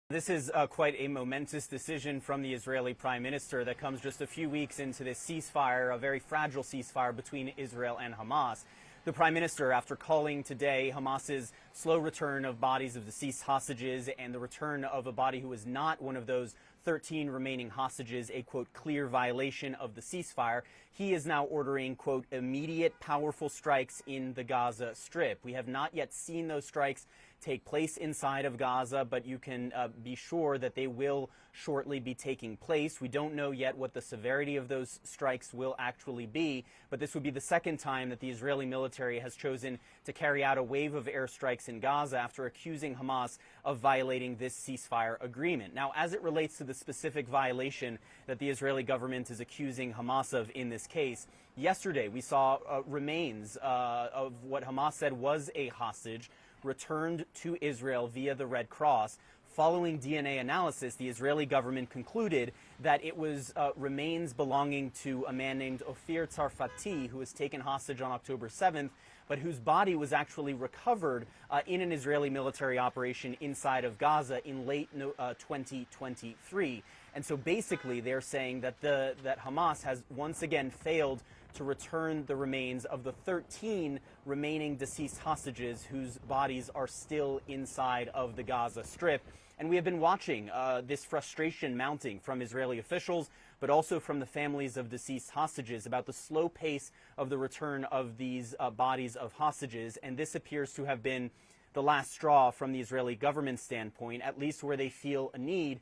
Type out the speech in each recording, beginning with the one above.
This is quite a momentous decision from the Israeli Prime Minister that comes just a few weeks into this ceasefire, a very fragile ceasefire between Israel and Hamas. The Prime Minister, after calling today Hamas's slow return of bodies of deceased hostages and the return of a body who was not one of those 13 remaining hostages, a, quote, clear violation of the ceasefire, he is now ordering, quote, immediate powerful strikes in the Gaza Strip. We have not yet seen those strikes take place inside of Gaza, but you can be sure that they will shortly be taking place. We don't know yet what the severity of those strikes will actually be, but this would be the second time that the Israeli military has chosen to carry out a wave of airstrikes in Gaza after accusing Hamas of violating this ceasefire agreement. Now, as it relates to the specific violation that the Israeli government is accusing Hamas of in this case, yesterday we saw remains of what Hamas said was a hostage returned to Israel via the Red Cross. Following DNA analysis, the Israeli government concluded that it was remains belonging to a man named Ofir Tsarfati, who was taken hostage on October 7th, but whose body was actually recovered in an Israeli military operation inside of Gaza in late 2023. And so basically they're saying that that Hamas has once again failed to return the remains of the 13 remaining deceased hostages whose bodies are still inside of the Gaza Strip. And we have been watching this frustration mounting from Israeli officials, but also from the families of deceased hostages about the slow pace of the return of these bodies of hostages. And this appears to have been the last straw from the Israeli government standpoint, at least where they feel a need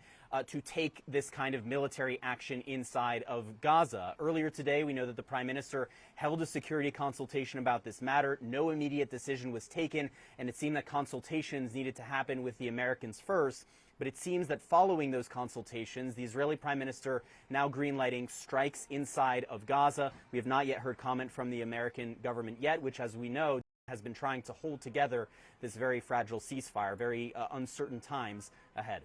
to take this kind of military action inside of Gaza. Earlier today, we know that the Prime Minister held a security consultation about this matter. No immediate decision was taken, and it seemed that consultations needed to happen with the Americans first. But it seems that following those consultations, the Israeli Prime Minister now greenlighting strikes inside of Gaza. We have not yet heard comment from the American government yet, which, as we know, has been trying to hold together this very fragile ceasefire, very uncertain times ahead.